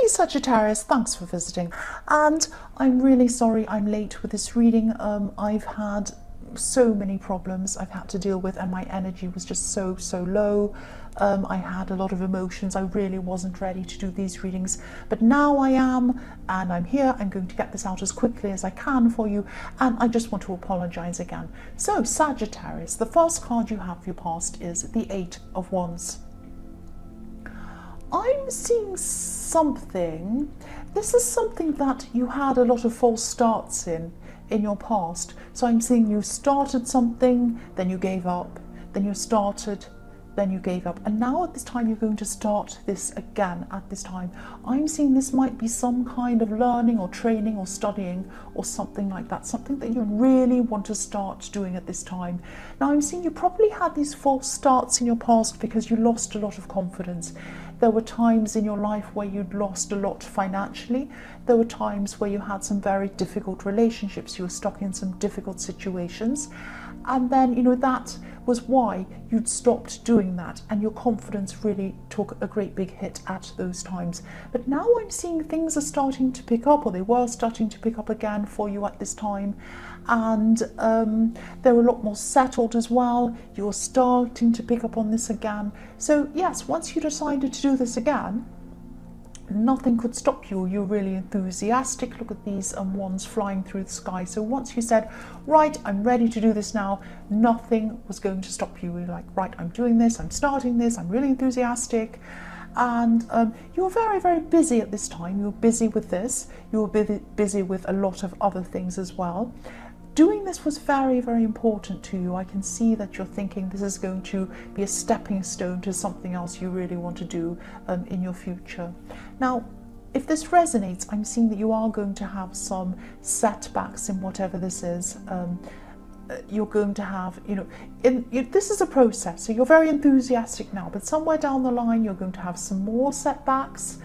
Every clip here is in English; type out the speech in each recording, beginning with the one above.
Hey Sagittarius, thanks for visiting. And I'm really sorry I'm late with this reading. I've had so many problems I've had to deal with, and my energy was just so low. I had a lot of emotions. I really wasn't ready to do these readings, but now I am, and I'm here. I'm going to get this out as quickly as I can for you, and I just want to apologize again. So Sagittarius, the first card you have for your past is the Eight of Wands. I'm seeing something. This is something that you had a lot of false starts in your past. So I'm seeing you started something, then you gave up, then you started, then you gave up, and now at this time you're going to start this again at this time. I'm seeing this might be some kind of learning or training or studying or something like that, something that you really want to start doing at this time. Now I'm seeing you probably had these false starts in your past because you lost a lot of confidence. There were times in your life where you'd lost a lot financially. There were times where you had some very difficult relationships. You were stuck in some difficult situations. And then, that was why you'd stopped doing that, and your confidence really took a great big hit at those times. But now I'm seeing things are starting to pick up, or they were starting to pick up again for you at this time. And they're a lot more settled as well. You're starting to pick up on this again. So yes, once you decided to do this again, nothing could stop you. You're really enthusiastic. Look at these wands flying through the sky. So once you said, right, I'm ready to do this now, nothing was going to stop you. You're like, right, I'm doing this, I'm starting this, I'm really enthusiastic. And you're very busy at this time. You're busy with this. You're busy with a lot of other things as well. Doing this was very important to you. I can see that you're thinking this is going to be a stepping stone to something else you really want to do in your future. Now, if this resonates, I'm seeing that you are going to have some setbacks in whatever this is. You're going to have, this is a process, so you're very enthusiastic now, but somewhere down the line you're going to have some more setbacks,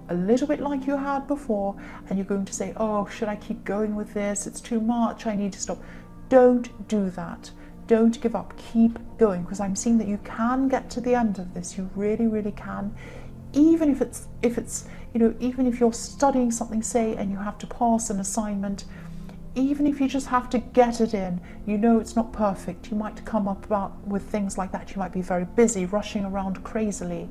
a little bit like you had before, and you're going to say, oh, should I keep going with this? It's too much, I need to stop. Don't do that. Don't give up. Keep going, because I'm seeing that you can get to the end of this. You really can. Even if it's even if you're studying something, say, and you have to pass an assignment, even if you just have to get it in, it's not perfect. You might come up with things like that. You might be very busy, rushing around crazily.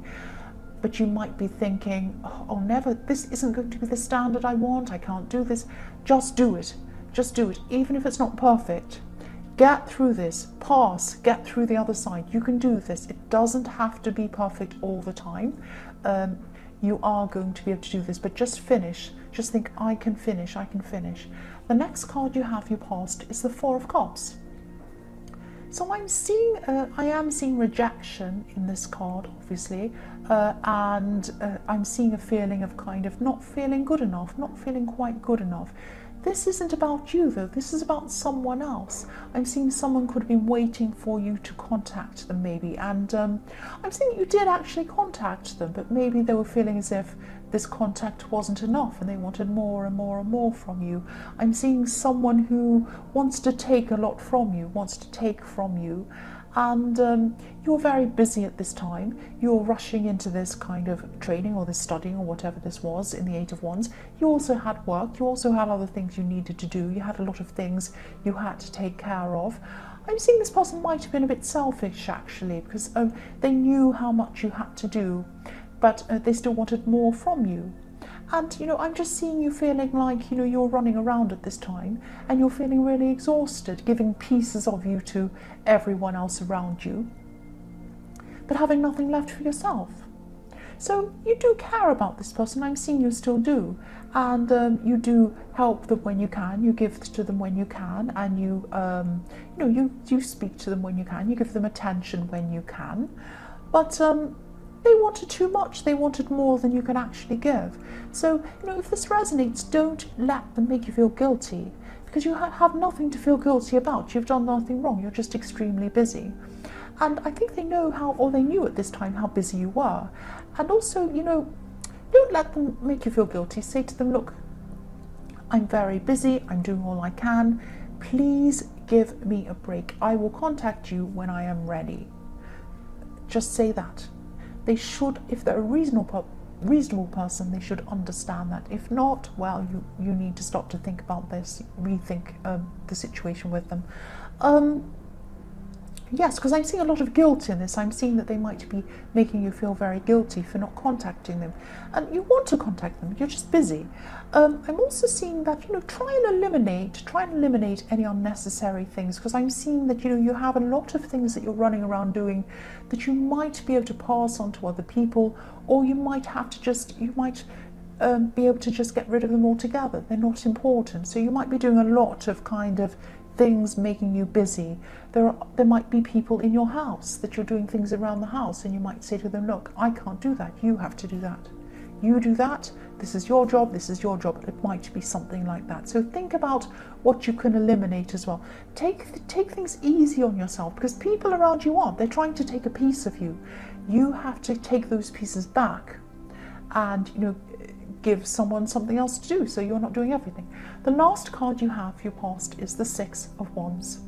But you might be thinking, oh, never, this isn't going to be the standard I want, I can't do this. Just do it. Just do it. Even if it's not perfect, get through this, pass, get through the other side. You can do this. It doesn't have to be perfect all the time. You are going to be able to do this, but just finish. Just think, I can finish, I can finish. The next card you have your past is the Four of Cups. So I am seeing rejection in this card, obviously, and I'm seeing a feeling of kind of not feeling good enough, not feeling quite good enough. This isn't about you though, this is about someone else. I'm seeing someone could have been waiting for you to contact them maybe, and I'm seeing that you did actually contact them, but maybe they were feeling as if this contact wasn't enough and they wanted more and more from you. I'm seeing someone who wants to take a lot from you, wants to take from you, and you're very busy at this time. You're rushing into this kind of training or this studying or whatever this was in the Eight of Wands. You also had work, you also had other things you needed to do, you had a lot of things you had to take care of. I'm seeing this person might have been a bit selfish actually, because they knew how much you had to do, but they still wanted more from you. And I'm just seeing you feeling like you're running around at this time, and you're feeling really exhausted, giving pieces of you to everyone else around you, but having nothing left for yourself. So you do care about this person. I'm seeing you still do, and you do help them when you can. You give to them when you can, and you speak to them when you can. You give them attention when you can, but they wanted too much. They wanted more than you can actually give. So, if this resonates, don't let them make you feel guilty, because you have nothing to feel guilty about. You've done nothing wrong. You're just extremely busy. And I think they know they knew at this time how busy you were. And also, don't let them make you feel guilty. Say to them, look, I'm very busy. I'm doing all I can. Please give me a break. I will contact you when I am ready. Just say that. They should, if they're a reasonable reasonable person, they should understand that. If not, well, you need to start to think about this, rethink the situation with them. Yes, because I'm seeing a lot of guilt in this. I'm seeing that they might be making you feel very guilty for not contacting them. And you want to contact them, you're just busy. I'm also seeing that, try and eliminate any unnecessary things, because I'm seeing that, you have a lot of things that you're running around doing that you might be able to pass on to other people, or you might have to be able to just get rid of them altogether. They're not important. So you might be doing a lot of kind of things making you busy. There might be people in your house that you're doing things around the house, and you might say to them, look, I can't do that, you have to do that. You do that, this is your job, this is your job. It might be something like that. So think about what you can eliminate as well. Take things easy on yourself, because people around you aren't. They're trying to take a piece of you. You have to take those pieces back and, give someone something else to do, so you're not doing everything. The last card you have for your past is the Six of Wands.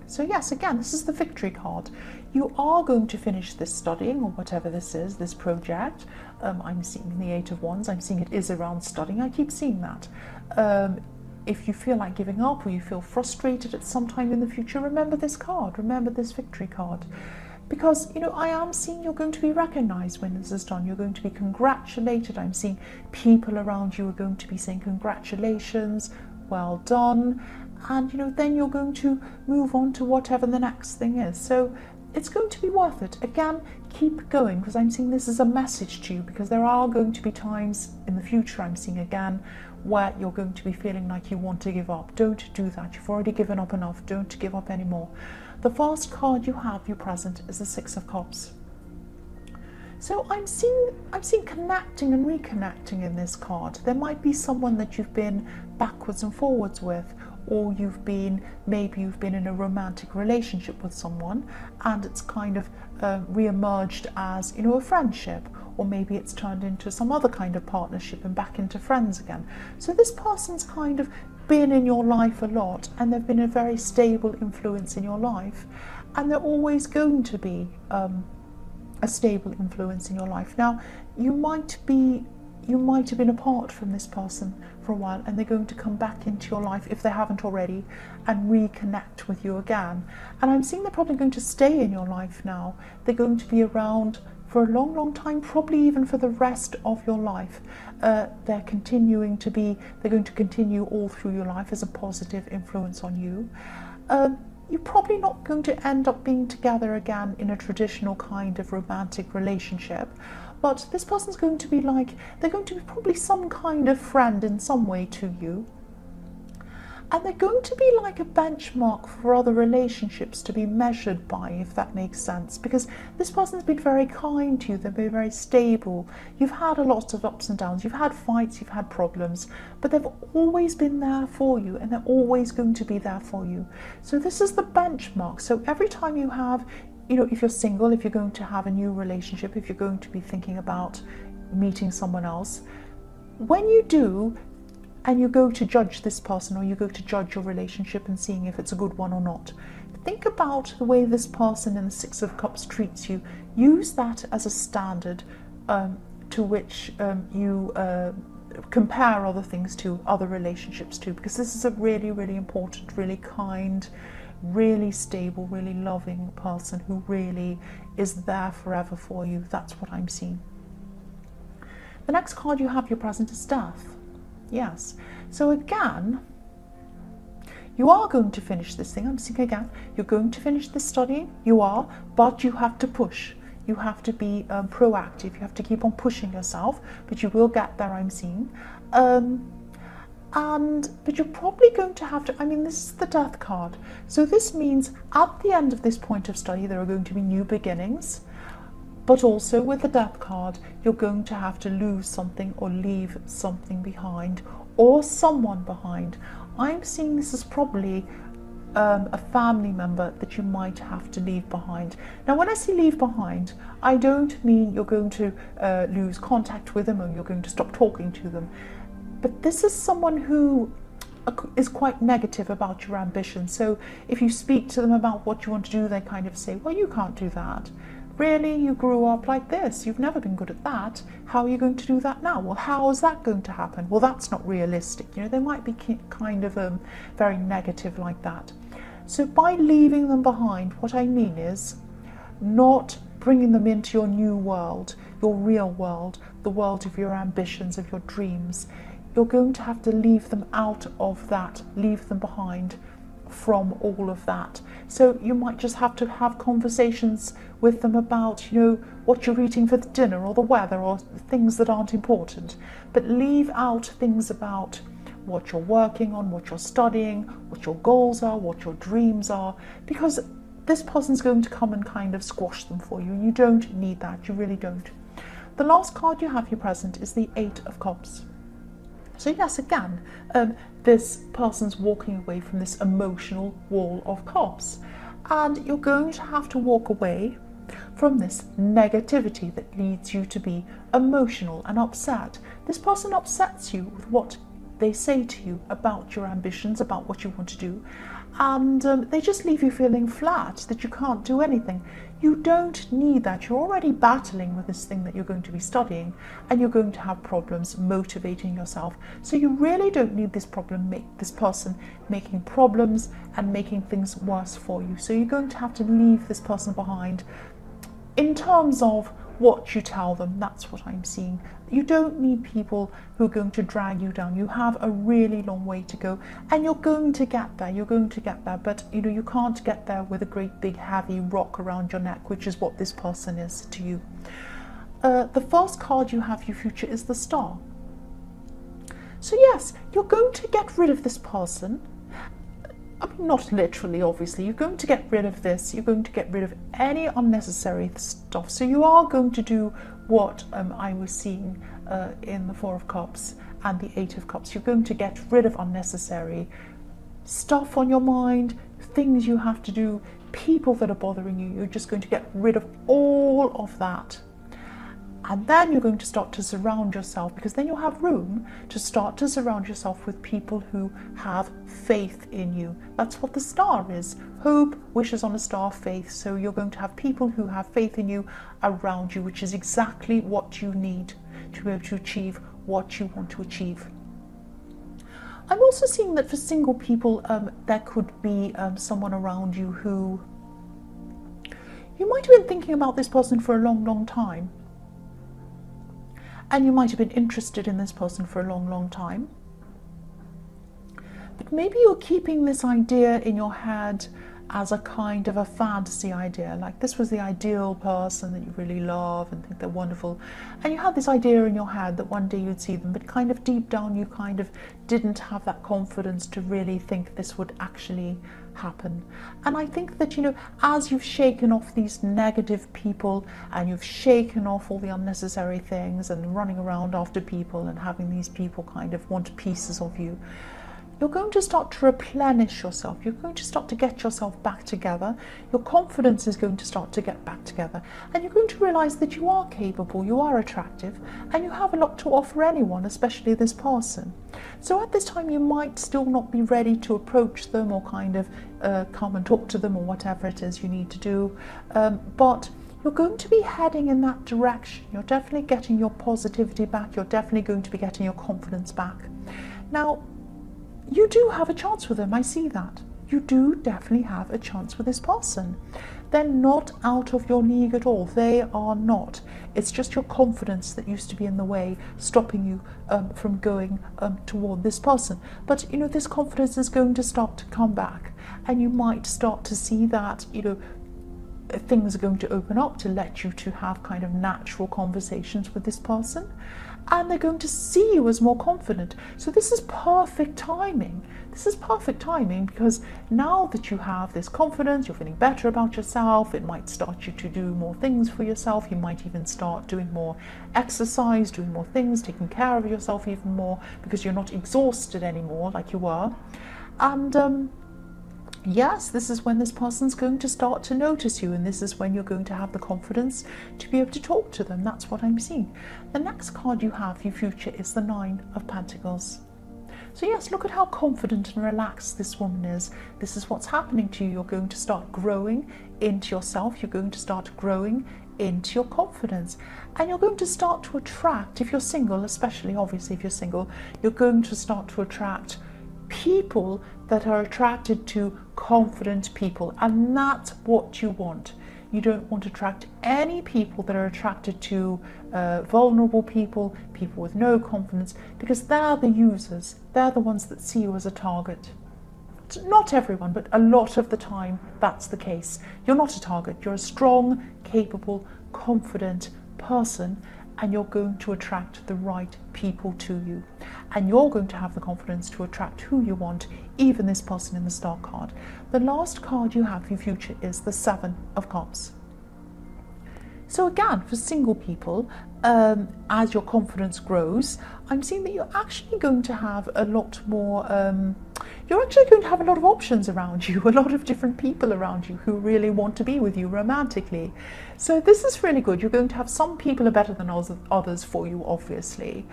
So yes, again, this is the victory card. You are going to finish this studying, or whatever this is, this project. I'm seeing the Eight of Wands. I'm seeing it is around studying. I keep seeing that. If you feel like giving up, or you feel frustrated at some time in the future, remember this card. Remember this victory card. Because, I am seeing you're going to be recognised when this is done. You're going to be congratulated. I'm seeing people around you are going to be saying congratulations, well done. And, then you're going to move on to whatever the next thing is. So it's going to be worth it. Again, keep going, because I'm seeing this as a message to you, because there are going to be times in the future, I'm seeing again, where you're going to be feeling like you want to give up. Don't do that. You've already given up enough. Don't give up anymore. The first card you have, your present, is the Six of Cups. So I'm seeing connecting and reconnecting in this card. There might be someone that you've been backwards and forwards with, or maybe you've been in a romantic relationship with someone, and it's kind of re-emerged as, a friendship, or maybe it's turned into some other kind of partnership and back into friends again. So this person's kind of been in your life a lot, and they've been a very stable influence in your life, and they're always going to be a stable influence in your life. Now, you might have been apart from this person for a while, and they're going to come back into your life, if they haven't already, and reconnect with you again. And I'm seeing they're probably going to stay in your life now. They're going to be around for a long, long time, probably even for the rest of your life. They're going to continue all through your life as a positive influence on you. You're probably not going to end up being together again in a traditional kind of romantic relationship, but this person's going to be they're going to be probably some kind of friend in some way to you. And they're going to be like a benchmark for other relationships to be measured by, if that makes sense. Because this person's been very kind to you, they've been very stable. You've had a lot of ups and downs, you've had fights, you've had problems, but they've always been there for you, and they're always going to be there for you. So this is the benchmark. So every time you have, if you're single, if you're going to have a new relationship, if you're going to be thinking about meeting someone else, when you do, and you go to judge this person, or you go to judge your relationship and seeing if it's a good one or not, think about the way this person in the Six of Cups treats you. Use that as a standard to which you compare other things to, other relationships to, because this is a really, really important, really kind, really stable, really loving person who really is there forever for you. That's what I'm seeing. The next card you have, your present, is Death. Yes, so again, you are going to finish this thing. I'm seeing again, you're going to finish this study, but you have to push. You have to be proactive. You have to keep on pushing yourself, but you will get there, I'm seeing. But you're probably going to have to, this is the Death card. So this means at the end of this point of study, there are going to be new beginnings. But also with the Death card, you're going to have to lose something or leave something behind, or someone behind. I'm seeing this as probably a family member that you might have to leave behind. Now, when I say leave behind, I don't mean you're going to lose contact with them, or you're going to stop talking to them. But this is someone who is quite negative about your ambition. So if you speak to them about what you want to do, they kind of say, well, you can't do that. really, you grew up like this, you've never been good at that, how are you going to do that now? Well, how is that going to happen? Well, that's not realistic. You know, they might be kind of very negative like that. So by leaving them behind, what I mean is not bringing them into your new world, your real world, the world of your ambitions, of your dreams. You're going to have to leave them out of that, leave them behind from all of that. So you might just have to have conversations with them about, you know, what you're eating for dinner or the weather or things that aren't important. But leave out things about what you're working on, what you're studying, what your goals are, what your dreams are, because this person's going to come and kind of squash them for you. You don't need that, you really don't. The last card you have here present is the Eight of Cups. So yes, again, this person's walking away from this emotional wall of cups, and you're going to have to walk away from this negativity that leads you to be emotional and upset. This person upsets you with what they say to you about your ambitions, about what you want to do, and they just leave you feeling flat, that you can't do anything. You don't need that. You're already battling with this thing that you're going to be studying, and you're going to have problems motivating yourself. So you really don't need this person making problems and making things worse for you. So you're going to have to leave this person behind. In terms of what you tell them, that's what I'm seeing. You don't need people who are going to drag you down. You have a really long way to go, and you're going to get there. You're going to get there, but you know, you can't get there with a great big heavy rock around your neck, which is what this person is to you. The first card you have, your future, is the Star. So yes, you're going to get rid of this person. I mean, not literally, obviously. You're going to get rid of this. You're going to get rid of any unnecessary stuff. So you are going to do what I was seeing in the Four of Cups and the Eight of Cups. You're going to get rid of unnecessary stuff on your mind, things you have to do, people that are bothering you. You're just going to get rid of all of that. And then you're going to start to surround yourself, because then you'll have room to start to surround yourself with people who have faith in you. That's what the Star is. Hope, wishes on a star, faith. So you're going to have people who have faith in you around you, which is exactly what you need to be able to achieve what you want to achieve. I'm also seeing that for single people, there could be someone around you who you might have been thinking about this person for a long, long time. And you might have been interested in this person for a long, long time. But maybe you're keeping this idea in your head as a kind of a fantasy idea, like this was the ideal person that you really love and think they're wonderful, and you had this idea in your head that one day you'd see them, but kind of deep down you kind of didn't have that confidence to really think this would actually happen. And I think that, you know, as you've shaken off these negative people and you've shaken off all the unnecessary things and running around after people and having these people kind of want pieces of you, you're going to start to replenish yourself. You're going to start to get yourself back together. Your confidence is going to start to get back together. And you're going to realize that you are capable, you are attractive, and you have a lot to offer anyone, especially this person. So at this time, you might still not be ready to approach them or kind of come and talk to them or whatever it is you need to do. But you're going to be heading in that direction. You're definitely getting your positivity back. You're definitely going to be getting your confidence back. Now, you do have a chance with them, I see that. You do definitely have a chance with this person. They're not out of your league at all. They are not. It's just your confidence that used to be in the way, stopping you from going toward this person. But, you know, this confidence is going to start to come back, and you might start to see that, you know, things are going to open up to let you to have kind of natural conversations with this person, and they're going to see you as more confident. So this is perfect timing. This is perfect timing, because now that you have this confidence, you're feeling better about yourself, it might start you to do more things for yourself. You might even start doing more exercise, doing more things, taking care of yourself even more, because you're not exhausted anymore like you were. And yes, this is when this person's going to start to notice you, and this is when you're going to have the confidence to be able to talk to them. That's what I'm seeing. The next card you have, your future, is the Nine of Pentacles. So yes, look at how confident and relaxed this woman is. This is what's happening to you. You're going to start growing into yourself. You're going to start growing into your confidence, and you're going to start to attract, if you're single especially, obviously if you're single, you're going to start to attract people that are attracted to confident people, and that's what you want. You don't want to attract any people that are attracted to vulnerable people, people with no confidence, because they're the users. They're the ones that see you as a target. Not everyone, but a lot of the time that's the case. You're not a target. You're a strong, capable, confident person, and you're going to attract the right people to you. And you're going to have the confidence to attract who you want, even this person in the star card. The last card you have for your future is the Seven of Cups. So again, for single people, as your confidence grows, I'm seeing that you're actually going to have a lot more, you're actually going to have a lot of options around you, a lot of different people around you who really want to be with you romantically. So this is really good. You're going to have some people are better than others for you, obviously.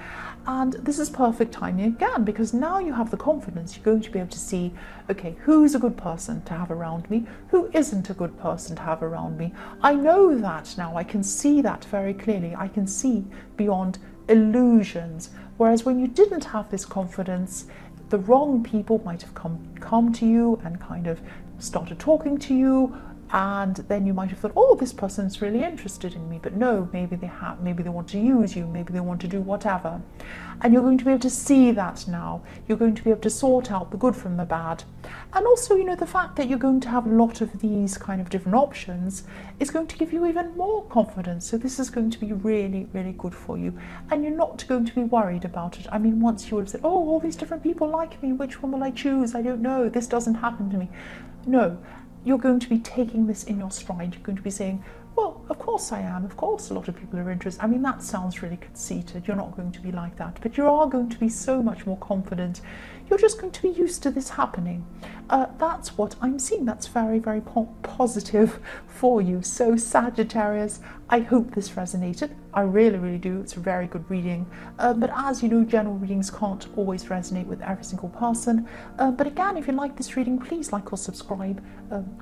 And this is perfect timing again, because now you have the confidence. You're going to be able to see, okay, who's a good person to have around me? Who isn't a good person to have around me? I know that now. I can see that very clearly. I can see beyond illusions. Whereas when you didn't have this confidence, the wrong people might have come to you and kind of started talking to you, and then you might have thought, oh, this person's really interested in me, but no, maybe they want to use you, maybe they want to do whatever. And you're going to be able to see that now. You're going to be able to sort out the good from the bad. And also, you know, the fact that you're going to have a lot of these kind of different options is going to give you even more confidence. So this is going to be really, really good for you. And you're not going to be worried about it. I mean, once you would have said, oh, all these different people like me, which one will I choose? I don't know, this doesn't happen to me. No. You're going to be taking this in your stride. You're going to be saying, well, of course I am. Of course a lot of people are interested. I mean, that sounds really conceited. You're not going to be like that. But you are going to be so much more confident. You're just going to be used to this happening. That's what I'm seeing. That's very, very positive for you. So Sagittarius, I hope this resonated. I really, really do. It's a very good reading. But as you know, general readings can't always resonate with every single person. But again, if you like this reading, please like or subscribe,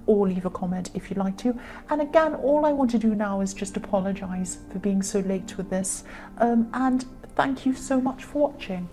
or leave a comment if you'd like to. And again, all I want to do now is just apologize for being so late with this. And thank you so much for watching.